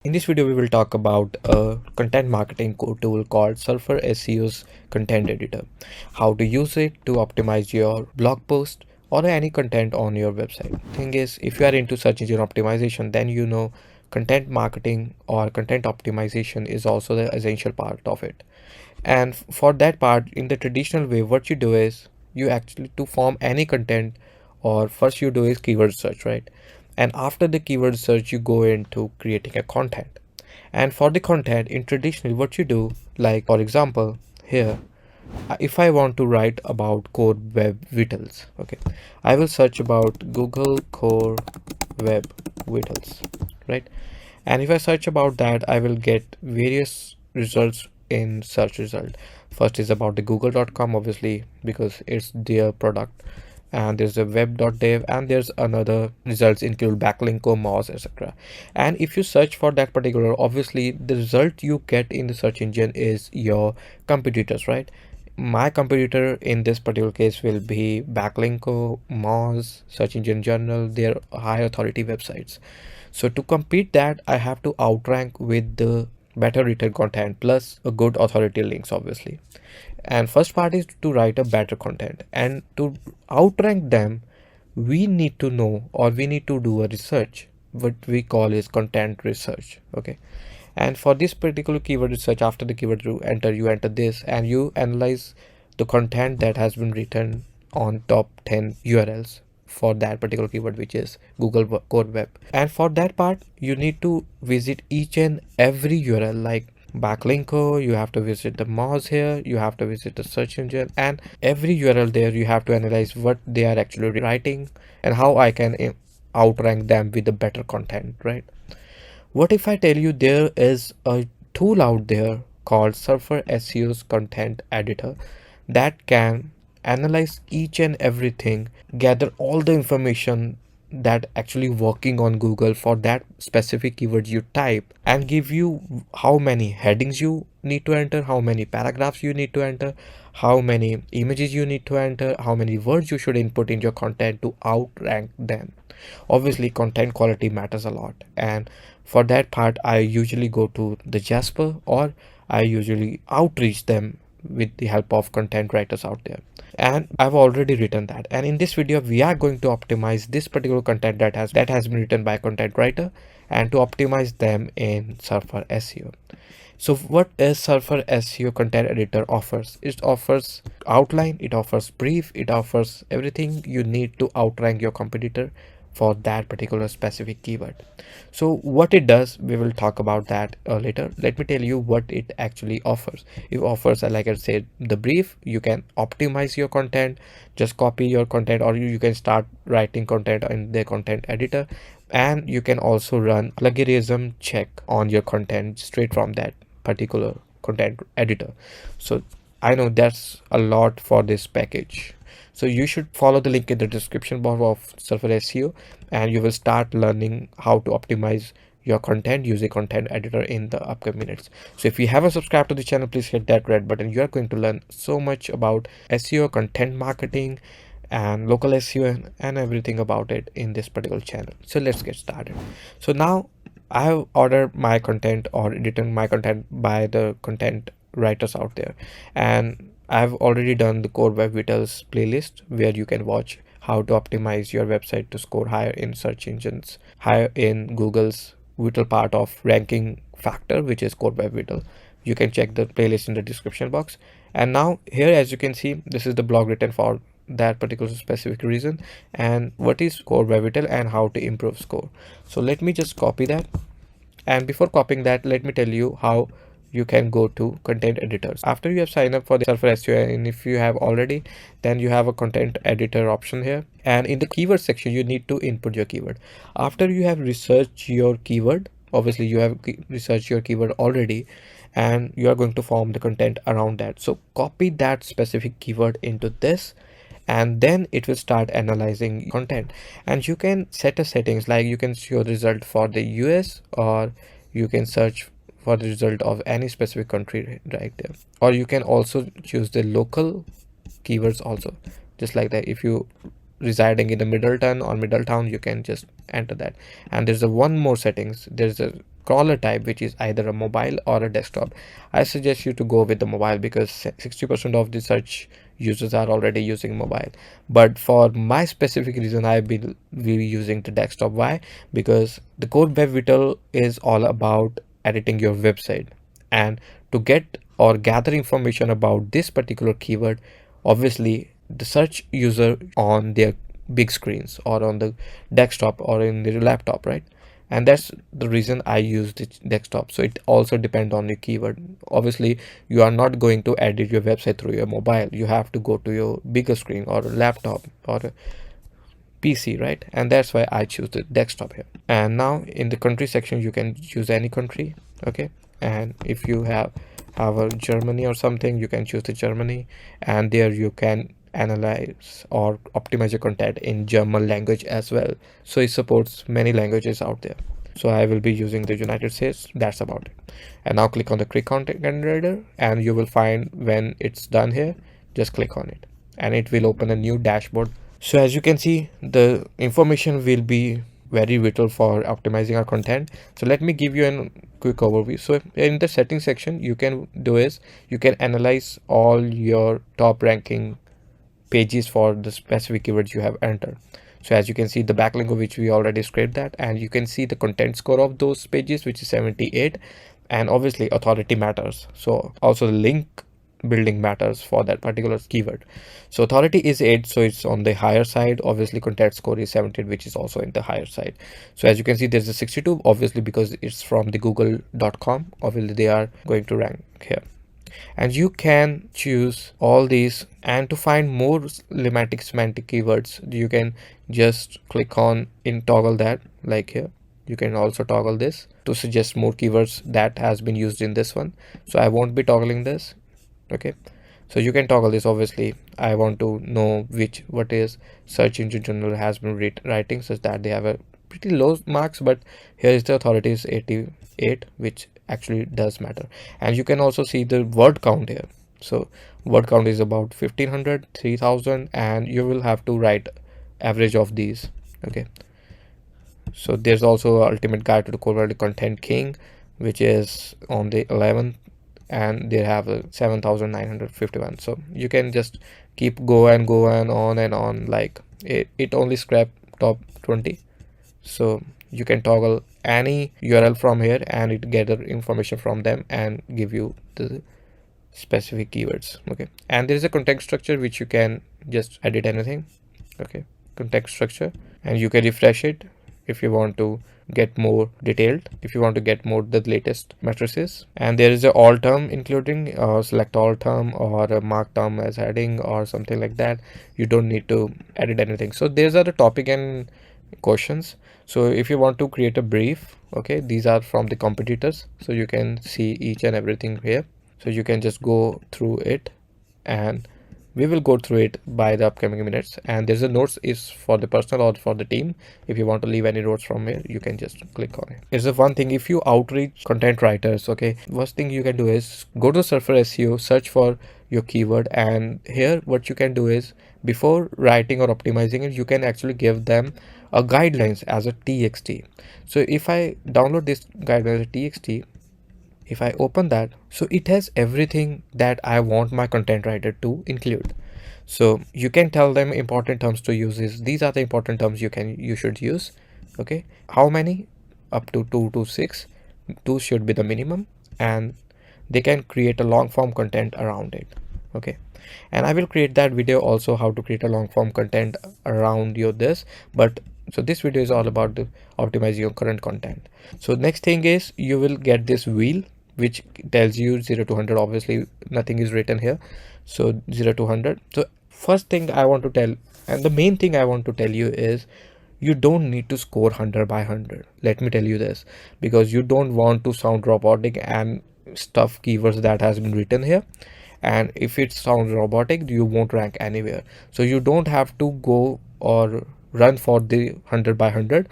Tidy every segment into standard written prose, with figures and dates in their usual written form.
In this video, we will talk about a content marketing tool called SurferSEO's content editor. How to use it to optimize your blog post or any content on your website. Thing is, if you are into search engine optimization, then you know content marketing or content optimization is also the essential part of it. And for that part, in the traditional way, what you do is you actually to form any content, or first you do is keyword search, right? And after the keyword search, you go into creating a content. And for the content in traditional, what you do, like for example, here, if I want to write about core web vitals, okay, I will search about Google core web vitals, right? And if I search about that, I will get various results in search result. First is about the google.com, obviously, because it's their product, and there's a web.dev, and there's another results include backlink or moz, etc. And if you search for that particular, obviously the result you get in the search engine is your competitors, right? My competitor in this particular case will be backlinko, moz, search engine journal, their high authority websites. So to compete that, I have to outrank with the better written content plus a good authority links, obviously. And first part is to write a better content, and to outrank them, we need to know, or we need to do a research, what we call is content research. Okay. And for this particular keyword research, after the keyword you enter this, and you analyze the content that has been written on top 10 URLs for that particular keyword, which is Google core web. And for that part, you need to visit each and every URL, like backlinko, you have to visit the moz here, you have to visit the search engine, and every URL there you have to analyze what they are actually writing and how I can outrank them with the better content, right? What if I tell you there is a tool out there called SurferSEO's content editor that can analyze each and everything, gather all the information that actually working on Google for that specific keyword you type, and give you how many headings you need to enter, how many paragraphs you need to enter, how many images you need to enter, how many words you should input in your content to outrank them. Obviously, content quality matters a lot, and for that part, I usually go to the Jasper, or I usually outreach them with the help of content writers out there. And I've already written that, and in this video we are going to optimize this particular content that has been written by a content writer, and to optimize them in Surfer SEO. So what is Surfer SEO content editor offers? It offers outline, it offers brief, it offers everything you need to outrank your competitor for that particular specific keyword. So what it does, we will talk about that later. Let me tell you what it actually offers. It offers, like I said, the brief. You can optimize your content, just copy your content, or you can start writing content in the content editor, and you can also run plagiarism check on your content straight from that particular content editor. So I know that's a lot for this package. So you should follow the link in the description box of Surfer SEO, and you will start learning how to optimize your content using content editor in the upcoming minutes. So if you haven't subscribed to the channel, please hit that red button. You are going to learn so much about SEO, content marketing, and local SEO, and everything about it in this particular channel. So let's get started. So now I have ordered my content or written my content by the content writers out there, and I've already done the core web vitals playlist where you can watch how to optimize your website to score higher in search engines, higher in Google's vital part of ranking factor, which is core web vital. You can check the playlist in the description box. And now here, as you can see, this is the blog written for that particular specific reason, and what is core web vital and how to improve score. So let me just copy that. And before copying that, let me tell you how you can go to content editors after you have signed up for the Surfer SEO. And if you have already, then you have a content editor option here, and in the keyword section you need to input your keyword. After you have researched your keyword, obviously you have researched your keyword already, and you are going to form the content around that. So copy that specific keyword into this, and then it will start analyzing content. And you can set a settings, like you can show the result for the US, or you can search for the result of any specific country right there, or you can also choose the local keywords also, just like that. If you residing in the Middleton or Middletown, you can just enter that. And there's a one more settings. There's a crawler type, which is either a mobile or a desktop. I suggest you to go with the mobile because 60% of the search users are already using mobile. But for my specific reason, I will be using the desktop. Why? Because the core web vital is all about editing your website, and to get or gather information about this particular keyword, obviously the search user on their big screens or on the desktop or in the laptop, right? And that's the reason I use the desktop. So it also depends on the keyword. Obviously you are not going to edit your website through your mobile. You have to go to your bigger screen or a laptop or a PC, right? And that's why I choose the desktop here. And now in the country section, you can choose any country. Okay. And if you have a Germany or something, you can choose the Germany, and there you can analyze or optimize your content in German language as well. So it supports many languages out there. So I will be using the United States. That's about it. And now click on the quick content generator, and you will find when it's done here, just click on it and it will open a new dashboard. So as you can see, the information will be very vital for optimizing our content. So let me give you a quick overview. So in the settings section, you can do is you can analyze all your top ranking pages for the specific keywords you have entered. So as you can see, the backlink of which we already scraped that, and you can see the content score of those pages, which is 78. And obviously authority matters. So also the link building matters for that particular keyword. So authority is 8, so it's on the higher side. Obviously content score is 17, which is also in the higher side. So as you can see, there's a 62, obviously because it's from the google.com. Obviously they are going to rank here. And you can choose all these, and to find more lemmatic semantic keywords, you can just click on in toggle that, like here. You can also toggle this to suggest more keywords that has been used in this one. So I won't be toggling this. Okay, so you can toggle this. Obviously I want to know what is search engine general has been writing, such that they have a pretty low marks, but here is the authority is 88, which actually does matter. And you can also see the word count here. So word count is about 1500, 3000, and you will have to write average of these. Okay, so there's also ultimate guide to the core content king, which is on the 11th, and they have a 7951. So you can just keep go and on, like it only scrap top 20. So you can toggle any URL from here, and it gather information from them and give you the specific keywords. Okay, and there is a context structure which you can just edit anything. Okay, context structure, and you can refresh it if you want to get more detailed, if you want to get more the latest matrices. And there is a all term, including select all term or a mark term as heading or something like that. You don't need to edit anything. So these are the topic and questions. So if you want to create a brief, okay, these are from the competitors, so you can see each and everything here. So you can just go through it, and we will go through it by the upcoming minutes. And there's a notes is for the personal or for the team. If you want to leave any notes from here, you can just click on it. Here's the one thing, if you outreach content writers, okay, first thing you can do is go to SurferSEO, search for your keyword, and here what you can do is before writing or optimizing it, you can actually give them a guidelines as a txt. So if I download this guideline as a txt, if I open that, so it has everything that I want my content writer to include. So you can tell them important terms to use is these are the important terms you should use. Okay, how many? Up to 2 to 6. 2 should be the minimum, and they can create a long form content around it. Okay, and I will create that video also, how to create a long form content around this. But so this video is all about the optimizing your current content. So next thing is you will get this wheel which tells you 0 to 100. Obviously nothing is written here, so 0 to 100. So first thing I want to tell, and the main thing I want to tell you is you don't need to score 100 by 100. Let me tell you this, because you don't want to sound robotic and stuff keywords that has been written here. And if it sounds robotic, you won't rank anywhere. So you don't have to go or run for the 100 by 100.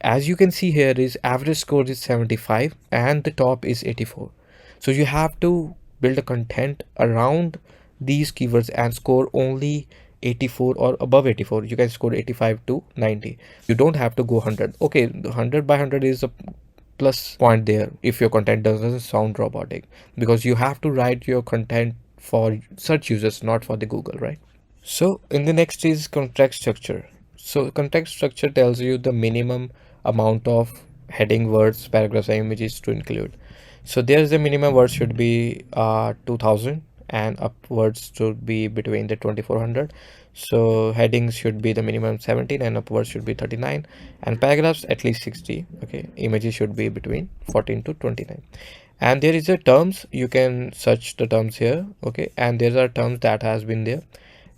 As you can see here is average score is 75 and the top is 84. So you have to build a content around these keywords and score only 84 or above 84. You can score 85 to 90. You don't have to go 100. Okay, the 100 by 100 is a plus point there if your content doesn't sound robotic, because you have to write your content for search users, not for the Google, right? So in the next is context structure. So context structure tells you the minimum amount of heading, words, paragraphs, and images to include. So there's the minimum words should be 2000, and upwards should be between the 2400. So headings should be the minimum 17 and upwards should be 39, and paragraphs at least 60. Okay, images should be between 14 to 29. And there is a terms, you can search the terms here. Okay, and there are terms that has been there,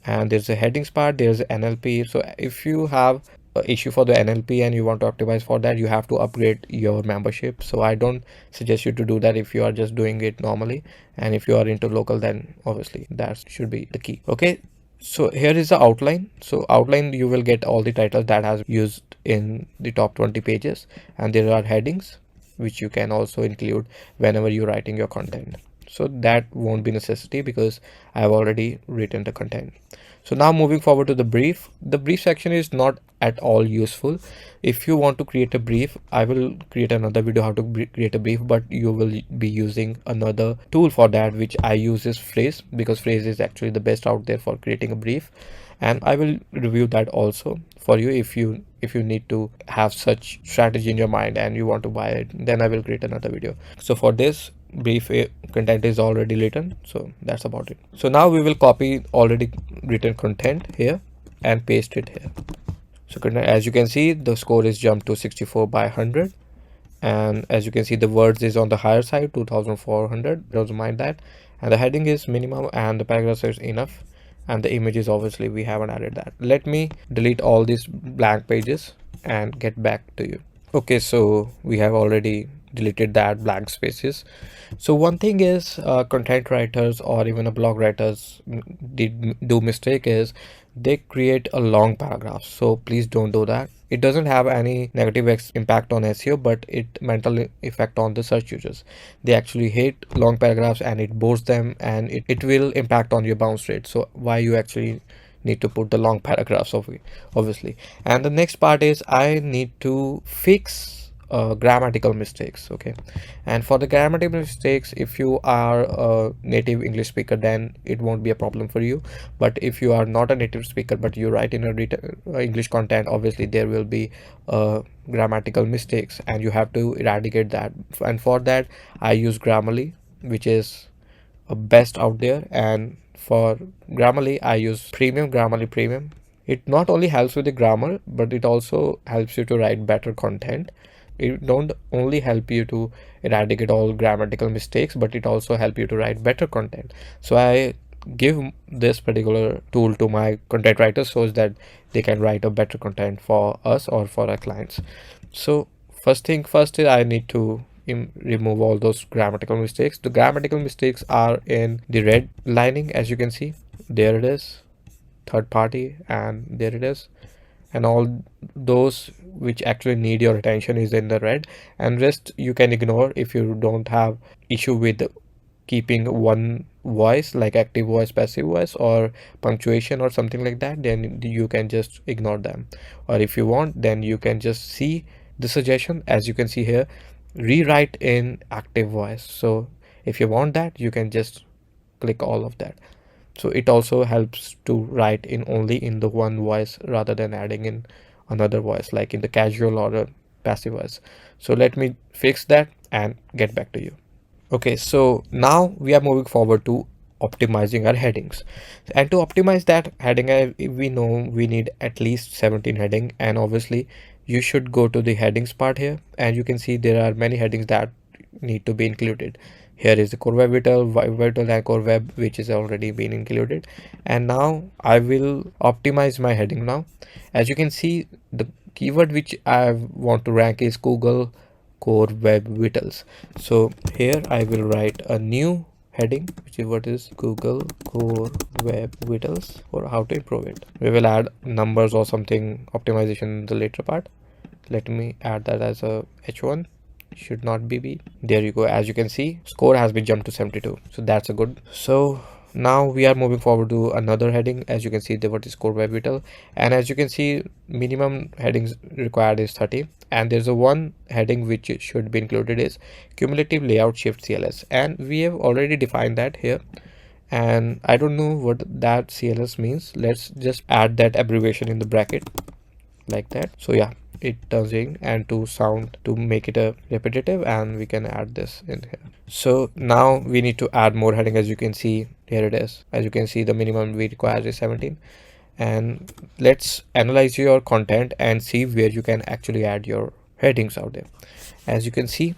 and there's a headings part, there's NLP. So if you have a issue for the NLP and you want to optimize for that, you have to upgrade your membership. So I don't suggest you to do that if you are just doing it normally, and if you are into local, then obviously that should be the key. Okay, so here is the outline. So outline, you will get all the titles that has used in the top 20 pages, and there are headings which you can also include whenever you're writing your content. So that won't be necessity because I have already written the content. So now moving forward to the brief. The brief section is not at all useful. If you want to create a brief, I will create another video how to create a brief, but you will be using another tool for that, which I use is Phrase, because Phrase is actually the best out there for creating a brief. And I will review that also for you. If you need to have such strategy in your mind and you want to buy it, then I will create another video. So for this brief, content is already written, so that's about it. So now we will copy already written content here and paste it here. So as you can see, the score is jumped to 64 by 100, and as you can see, the words is on the higher side, 2400. Don't mind that. And the heading is minimum and the paragraph is enough, and the images, obviously we haven't added that. Let me delete all these blank pages and get back to you. Okay, so we have already deleted that blank spaces. So one thing is content writers or even a blog writers do mistake is they create a long paragraph. So please don't do that. It doesn't have any negative impact on SEO, but it mental effect on the search users. They actually hate long paragraphs and it bores them, and it will impact on your bounce rate. So why you actually need to put the long paragraphs obviously. And the next part is I need to fix grammatical mistakes. Okay, and for the grammatical mistakes, if you are a native English speaker, then it won't be a problem for you. But if you are not a native speaker but you write in a English content, obviously there will be grammatical mistakes and you have to eradicate that. And for that I use Grammarly, which is best out there. And for Grammarly I use Grammarly Premium. It not only helps with the grammar, but it also helps you to write better content. It don't only help you to eradicate all grammatical mistakes, but it also help you to write better content. So I give this particular tool to my content writers so that they can write a better content for us or for our clients. So first thing first is I need to remove all those grammatical mistakes. The grammatical mistakes are in the red lining, as you can see. There it is, third party, and there it is. And all those which actually need your attention is in the red, and rest you can ignore if you don't have issue with keeping one voice like active voice, passive voice, or punctuation or something like that. Then you can just ignore them, or if you want, then you can just see the suggestion. As you can see here, rewrite in active voice. So if you want that, you can just click all of that. So it also helps to write in only in the one voice rather than adding in another voice like in the casual or a passive voice. So let me fix that and get back to you. Okay, so now we are moving forward to optimizing our headings. And to optimize that heading, we know we need at least 17 heading, and obviously you should go to the headings part here, and you can see there are many headings that need to be included. Here is the core web vital and core web, which is already been included. And now I will optimize my heading now. As you can see, the keyword which I want to rank is Google core web vitals. So here I will write a new heading, which is what is Google core web vitals, or how to improve it. We will add numbers or something optimization in the later part. Let me add that as a h1, should not be b. There you go. As you can see, score has been jumped to 72, so that's a good. So Now we are moving forward to another heading. As you can see, the what is core web vital, and as you can see, minimum headings required is 30, and there's a one heading which should be included is cumulative layout shift CLS, and we have already defined that here, and I don't know what that CLS means. Let's just add that abbreviation in the bracket like that. So yeah, it turns in and to sound to make it a repetitive, and we can add this in here. So now we need to add more heading. As you can see, here it is. As you can see, the minimum we require is 17. And let's analyze your content and see where you can actually add your headings out there. As you can see,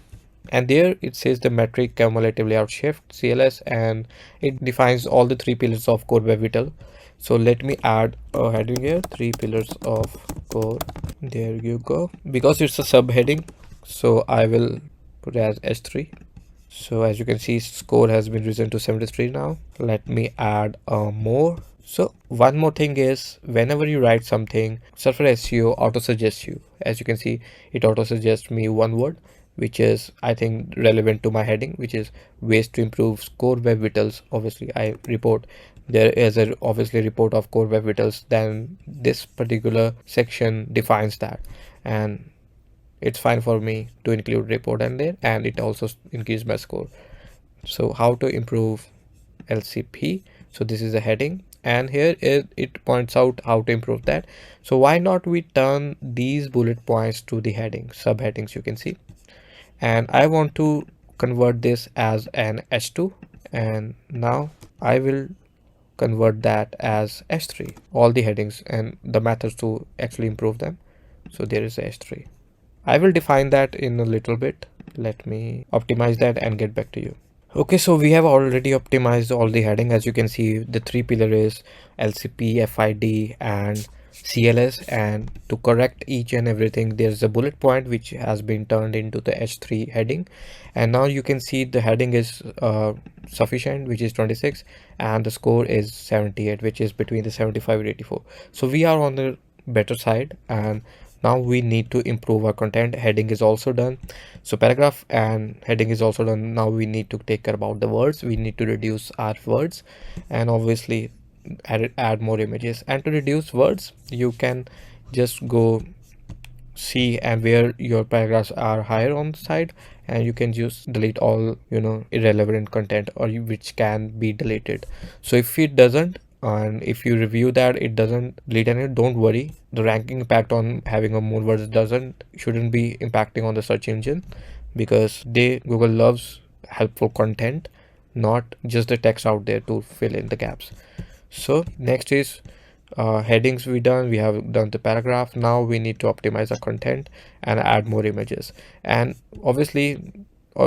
and there it says the metric cumulative layout shift CLS, and it defines all the 3 pillars of core web vital. So let me add a heading here, 3 pillars of core. There you go. Because it's a subheading, so I will put as S3. So as you can see, score has been risen to 73 now. Let me add more. So one more thing is, whenever you write something, SurferSEO auto suggests you. As you can see, it auto suggests me one word, which is I think relevant to my heading, which is ways to improve core web vitals. Obviously I report, there is a obviously report of core web vitals, then this particular section defines that, and it's fine for me to include report in there, and it also increases my score. So how to improve LCP. So this is a heading, and here it points out how to improve that. So why not we turn these bullet points to the heading, subheadings you can see. And I want to convert this as an H2, and now I will convert that as H3, all the headings and the methods to actually improve them. So there is a H3. I will define that in a little bit. Let me optimize that and get back to you. Okay, so we have already optimized all the heading. As you can see, the 3 pillar is LCP, FID and CLS, and to correct each and everything, there's a bullet point which has been turned into the H3 heading. And now you can see the heading is sufficient, which is 26, and the score is 78, which is between the 75 and 84. So we are on the better side, and now we need to improve our content. Heading is also done, so paragraph and heading is also done. Now we need to take care about the words. We need to reduce our words, and obviously add more images. And to reduce words, you can just go see and where your paragraphs are higher on the side, and you can just delete all irrelevant content or which can be deleted. So if it doesn't, and if you review that it doesn't delete any, don't worry. The ranking impact on having a more words shouldn't be impacting on the search engine, because Google loves helpful content, not just the text out there to fill in the gaps. So next is headings. We have done the paragraph. Now we need to optimize the content and add more images, and obviously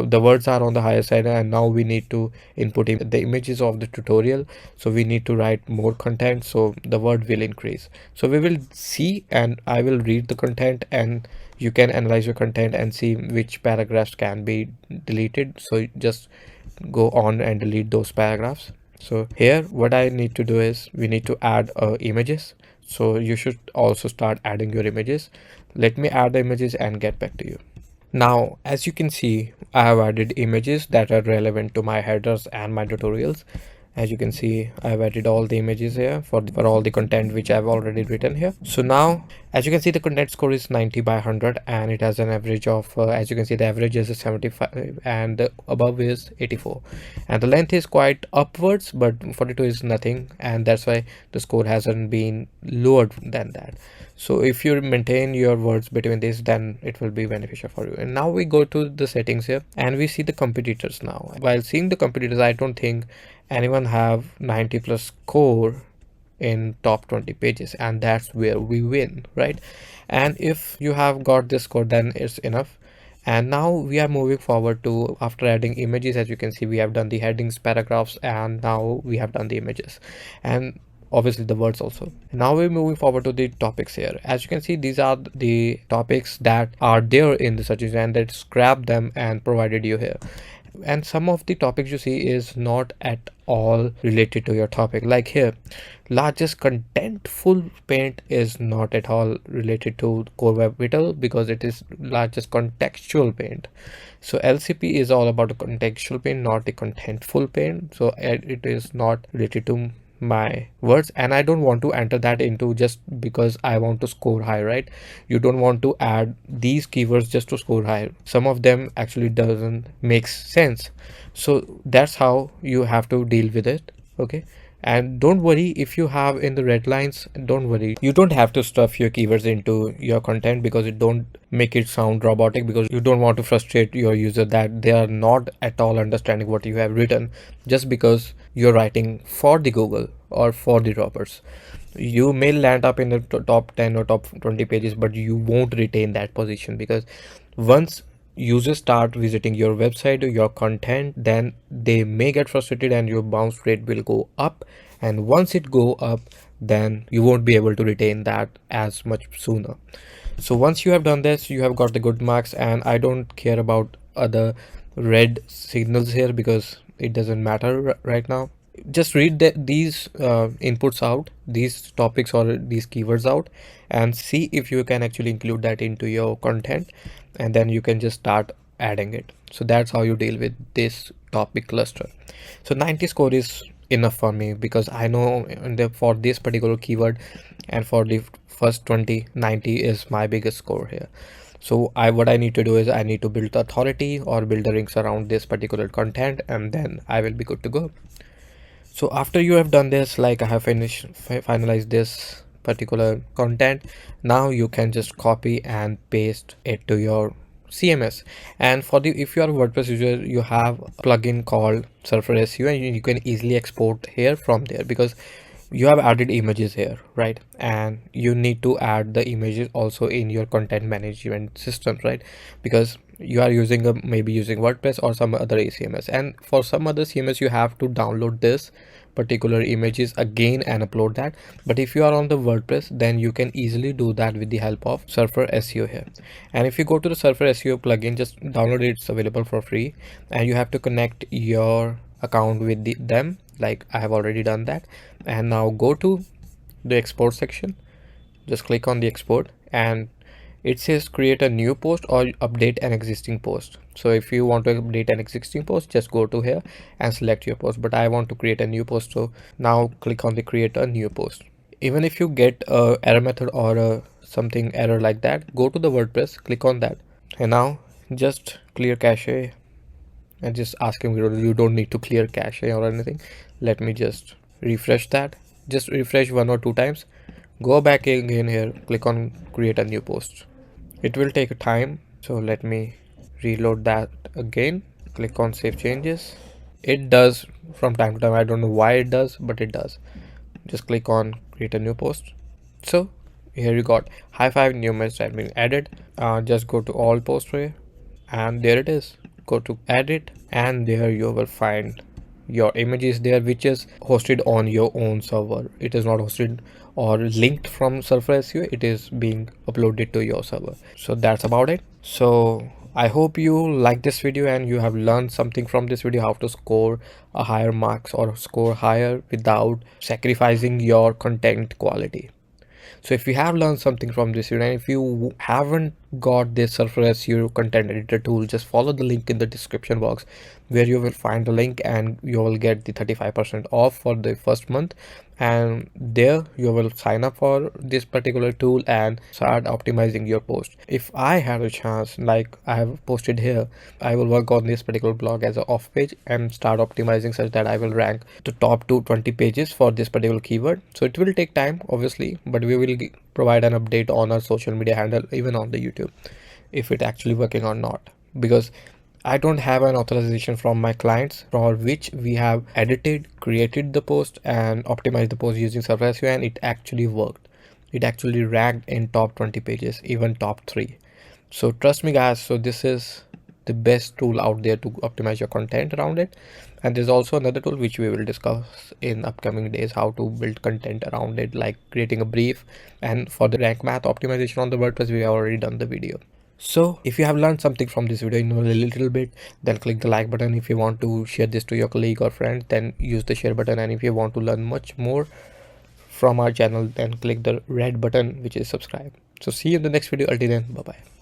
the words are on the higher side, and now we need to input the images of the tutorial. So we need to write more content, so the word will increase. So we will see, and I will read the content, and you can analyze your content and see which paragraphs can be deleted. So just go on and delete those paragraphs. So here what I need to do is we need to add images. So you should also start adding your images. Let me add the images and get back to you. Now, as you can see, I have added images that are relevant to my headers and my tutorials. As you can see, I have added all the images here for all the content which I've already written here. So now, as you can see, the content score is 90 by 100, and it has an average of, as you can see, the average is 75 and the above is 84. And the length is quite upwards, but 42 is nothing, and that's why the score hasn't been lowered than that. So if you maintain your words between this, then it will be beneficial for you. And now we go to the settings here, and we see the competitors now. While seeing the competitors, I don't think anyone have 90 plus score in top 20 pages, and that's where we win, right? And if you have got this score, then it's enough. And now we are moving forward to, after adding images, as you can see, we have done the headings, paragraphs, and now we have done the images, and obviously the words also. Now we're moving forward to the topics here. As you can see, these are the topics that are there in the search engine, and let's grab them and provided you here. And some of the topics you see is not at all related to your topic. Like here, largest contentful paint is not at all related to core web vital because it is largest contextual paint. So LCP is all about the contextual paint, not the contentful paint. So it is not related to my words, and I don't want to enter that into just because I want to score high, right? You don't want to add these keywords just to score high. Some of them actually doesn't make sense. So that's how you have to deal with it. Okay. And don't worry if you have in the red lines, don't worry. You don't have to stuff your keywords into your content because it don't make it sound robotic, because you don't want to frustrate your user that they are not at all understanding what you have written just because you're writing for the Google or for the robbers. You may land up in the top 10 or top 20 pages, but you won't retain that position, because once users start visiting your website or your content, then they may get frustrated and your bounce rate will go up. And once it go up, then you won't be able to retain that as much sooner. So once you have done this, you have got the good marks, and I don't care about other red signals here because it doesn't matter right now. Just read these inputs out, these topics or these keywords out, and see if you can actually include that into your content, and then you can just start adding it. So that's how you deal with this topic cluster. So 90 score is enough for me because I know for this particular keyword and for the first 20, 90 is my biggest score here. So what I need to do is I need to build authority or build the links around this particular content, and then I will be good to go. So after you have done this, like I have finalized this particular content, now you can just copy and paste it to your CMS. And for the if you are a WordPress user, you have a plugin called SurferSEO, and you can easily export here from there because you have added images here, right? And you need to add the images also in your content management systems, right? Because you are using maybe using WordPress or some other CMS, and for some other CMS you have to download this particular images again and upload that. But if you are on the WordPress, then you can easily do that with the help of SurferSEO here. And if you go to the SurferSEO plugin, just download it, it's available for free, and you have to connect your account with them, like I have already done that. And now go to the export section, just click on the export, and it says create a new post or update an existing post. So if you want to update an existing post, just go to here and select your post, but I want to create a new post, so now click on the create a new post. Even if you get a error method or something error like that, go to the WordPress, click on that, and now just clear cache. And just asking you don't need to clear cache or anything. Let me just refresh that, just refresh 1 or 2 times, go back again here, click on create a new post. It will take time, so let me reload that again, click on save changes. It does from time to time, I don't know why it does, but it does. Just click on create a new post. So here you got high 5 new messages have been added. Just go to all posts here, and there it is. Go to edit, and there you will find your images there, which is hosted on your own server. It is not hosted or linked from SurferSEO, it is being uploaded to your server. So that's about it. So I hope you like this video and you have learned something from this video, how to score a higher marks or score higher without sacrificing your content quality. So if you have learned something from this video, and if you haven't got this SurferSEO content editor tool, just follow the link in the description box where you will find the link, and you will get the 35% off for the first month. And there you will sign up for this particular tool and start optimizing your post. If I had a chance, like I have posted here, I will work on this particular blog as an off page and start optimizing such that I will rank the top 220 pages for this particular keyword. So it will take time obviously, but we will provide an update on our social media handle, even on the YouTube, if it actually working or not, because I don't have an authorization from my clients for which we have edited, created the post and optimized the post using SurferSEO, and it actually worked. It actually ranked in top 20 pages, even top 3. So trust me guys, so this is the best tool out there to optimize your content around it. And there's also another tool which we will discuss in upcoming days, how to build content around it, like creating a brief. And for the rank math optimization on the WordPress, we have already done the video. So if you have learned something from this video in a little bit, then click the like button. If you want to share this to your colleague or friend, then use the share button. And if you want to learn much more from our channel, then click the red button, which is subscribe. So see you in the next video. Until then, bye bye.